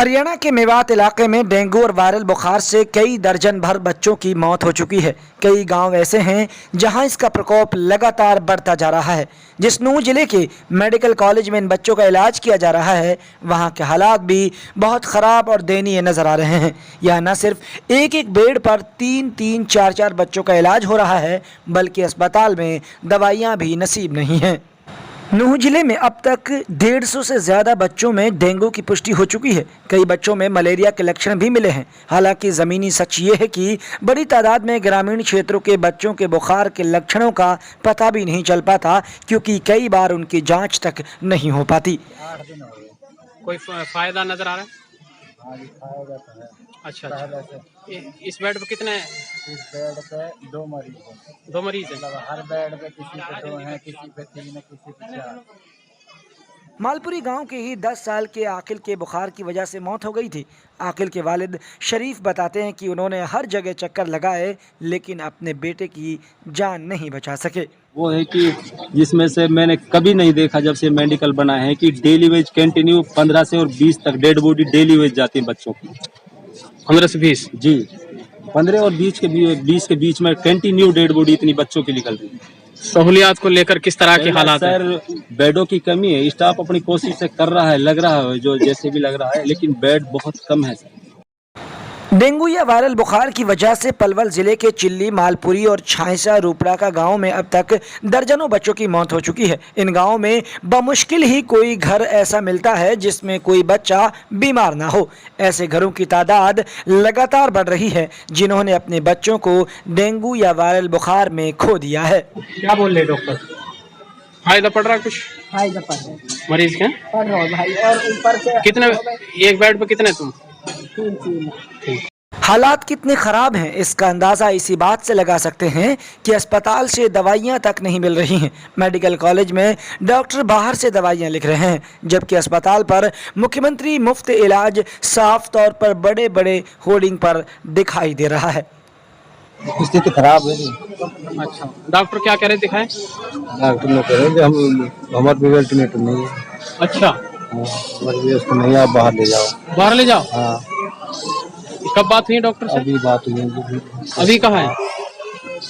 हरियाणा के मेवात इलाके में डेंगू और वायरल बुखार से कई दर्जन भर बच्चों की मौत हो चुकी है। कई गांव ऐसे हैं जहां इसका प्रकोप लगातार बढ़ता जा रहा है। जिस नूंह जिले के मेडिकल कॉलेज में इन बच्चों का इलाज किया जा रहा है, वहां के हालात भी बहुत ख़राब और दयनीय नज़र आ रहे हैं। यहाँ न सिर्फ एक एक बेड पर 3-3, 4-4 बच्चों का इलाज हो रहा है, बल्कि अस्पताल में दवाइयाँ भी नसीब नहीं हैं। नूंह जिले में अब तक 150 से ज़्यादा बच्चों में डेंगू की पुष्टि हो चुकी है। कई बच्चों में मलेरिया के लक्षण भी मिले हैं। हालांकि ज़मीनी सच ये है कि बड़ी तादाद में ग्रामीण क्षेत्रों के बच्चों के बुखार के लक्षणों का पता भी नहीं चल पाता, क्योंकि कई बार उनकी जांच तक नहीं हो पाती। 8 दिन हो गए। कोई फायदा नजर आ रहा है? हाँ जी, फायदा तो है। अच्छा पहले अच्छा। से इस बेड पे कितने इस बेड पे 2 मरीज हैं। 2 मरीज हैं? मतलब हर बेड पे किसी पे 2 हैं, किसी पे 3 है, किसी पे 4। मालपुरी गांव के ही 10 साल के आकिल के बुखार की वजह से मौत हो गई थी। आकिल के वालिद शरीफ बताते हैं कि उन्होंने हर जगह चक्कर लगाए, लेकिन अपने बेटे की जान नहीं बचा सके। वो है कि जिसमें से मैंने कभी नहीं देखा जब से मेडिकल बना है कि डेली वेज कंटिन्यू 15 से और 20 तक डेड बॉडी डेली वेज जाती है बच्चों की। 15 से 20? जी, 15 और 20 के बीच में कंटिन्यू डेड बॉडी इतनी बच्चों की निकल रही है। सहूलियात को लेकर किस तरह के हालात हैं? सर, बेडों की कमी है। स्टाफ अपनी कोशिश से कर रहा है, लग रहा है जो जैसे भी लग रहा है, लेकिन बेड बहुत कम है सर। डेंगू या वायरल बुखार की वजह से पलवल जिले के चिल्ली, मालपुरी और छाइसा रूपड़ा का गांव में अब तक दर्जनों बच्चों की मौत हो चुकी है। इन गांवों में बमुश्किल ही कोई घर ऐसा मिलता है जिसमें कोई बच्चा बीमार ना हो। ऐसे घरों की तादाद लगातार बढ़ रही है, जिन्होंने अपने बच्चों को डेंगू या वायरल बुखार में खो दिया है। क्या बोल रहे डॉक्टर? फायदा पड़ रहा है कुछ फायदा पड़ रहा है, मरीज के? पड़ रहा है भाई। और ऊपर से कितने एक बेड पे कितने तुम? 3 हालात कितने ख़राब हैं, इसका अंदाज़ा इसी बात से लगा सकते हैं कि अस्पताल से दवाइयां तक नहीं मिल रही हैं। मेडिकल कॉलेज में डॉक्टर बाहर से दवाइयां लिख रहे हैं, जबकि अस्पताल पर मुख्यमंत्री मुफ्त इलाज साफ तौर पर बड़े बड़े होर्डिंग पर दिखाई दे रहा है। स्थिति खराब है जी। अच्छा, डॉक्टर क्या कह रहे दिखाएं? डॉक्टर ने कह रहे हैं कि हमारे पे वेंटिलेटर नहीं है। अच्छा, हमारे पे उसको नहीं, आप बाहर ले जाओ। बाहर ले जाओ। हाँ, कब बात हुई डॉक्टर से? अभी बात हुई है। अभी कहाँ है?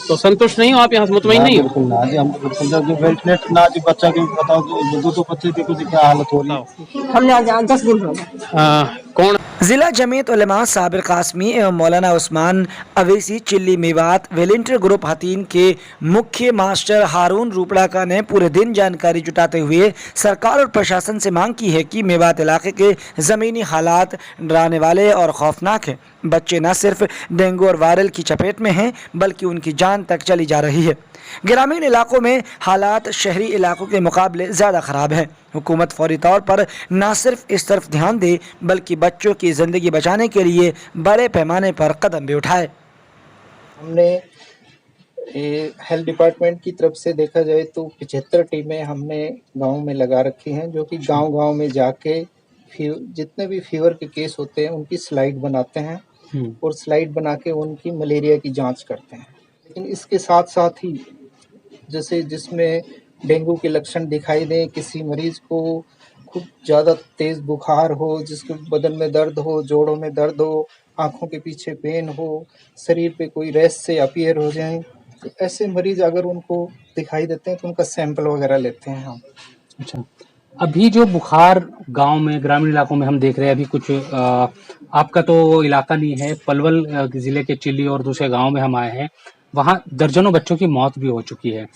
तो संतुष्ट नहीं हो आप? यहाँ से मुतमईन नहीं हो? बिल्कुल ना जी, हम तो बिल्कुल जो वेंटिलेटर ना जी, बच्चा के बताओ कि 2 बच्चे की कुछ क्या हालत हो रही है। हमने 10 दिन हो गए। कौन? जिला जमीयत उलमा साबिर कासमी एवं मौलाना उस्मान अवेसी चिल्ली मेवात वेलेंटियर ग्रुप हतीन के मुख्य मास्टर हारून रूपड़ा ने पूरे दिन जानकारी जुटाते हुए सरकार और प्रशासन से मांग की है कि मेवात इलाके के ज़मीनी हालात डराने वाले और खौफनाक हैं। बच्चे न सिर्फ डेंगू और वायरल की चपेट में हैं, बल्कि उनकी जान तक चली जा रही है। ग्रामीण इलाकों में हालात शहरी इलाकों के मुकाबले ज़्यादा ख़राब हैं। हुकूमत फौरी तौर पर न सिर्फ इस तरफ ध्यान दे, बल्कि बच्चों की ज़िंदगी बचाने के लिए बड़े पैमाने पर कदम भी उठाए। हमने हेल्थ डिपार्टमेंट की तरफ से देखा जाए तो 75 टीमें हमने गांव में लगा रखी हैं, जो कि गांव-गांव में जाके जितने भी फीवर के केस होते हैं उनकी स्लाइड बनाते हैं और स्लाइड बना के उनकी मलेरिया की जांच करते हैं। लेकिन इसके साथ साथ ही जैसे जिसमें डेंगू के लक्षण दिखाई दें, किसी मरीज को खूब ज़्यादा तेज़ बुखार हो, जिसके बदन में दर्द हो, जोड़ों में दर्द हो, आँखों के पीछे पेन हो, शरीर पे कोई रैश से अपीयर हो जाएं, तो ऐसे मरीज अगर उनको दिखाई देते हैं तो उनका सैंपल वगैरह लेते हैं हम। अच्छा, अभी जो बुखार गांव में, ग्रामीण इलाकों में हम देख रहे हैं, अभी कुछ आपका तो इलाका नहीं है, पलवल जिले के चिल्ली और दूसरे गांव में हम आए हैं, वहां दर्जनों बच्चों की मौत भी हो चुकी है।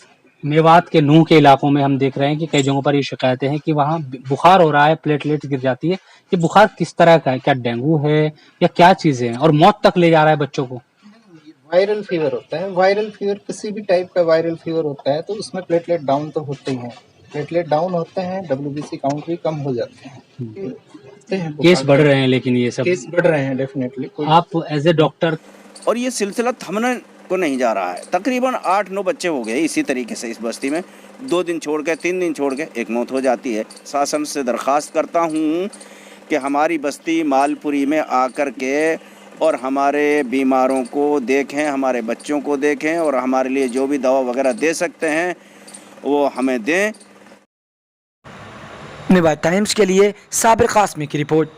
मेवात के नूंह के इलाकों में हम देख रहे हैं कि कई जगहों पर ये शिकायतें हैं कि वहाँ बुखार हो रहा है, प्लेटलेट्स गिर जाती है। ये बुखार किस तरह का है? क्या डेंगू है या क्या चीजें हैं, और मौत तक ले जा रहा है बच्चों को? वायरल फीवर होता है। वायरल फीवर किसी भी टाइप का वायरल फीवर होता है तो उसमें प्लेटलेट डाउन तो होते ही हैं। प्लेटलेट डाउन होते हैं, WBC काउंट भी कम हो जाते हैं। केस बढ़ रहे हैं, लेकिन ये सब केस बढ़ रहे हैं डेफिनेटली। आप एज ए डॉक्टर, और ये सिलसिला थमने को नहीं जा रहा है। तकरीबन 8-9 बच्चे हो गए इसी तरीके से इस बस्ती में। 2 दिन छोड़ के, 3 दिन छोड़ के एक मौत हो जाती है। शासन से दरख्वास्त करता हूँ कि हमारी बस्ती मालपुरी में आकर के और हमारे बीमारों को देखें, हमारे बच्चों को देखें, और हमारे लिए जो भी दवा वगैरह दे सकते हैं वो हमें दें। मेवात टाइम्स के लिए साबिर कासमी की रिपोर्ट।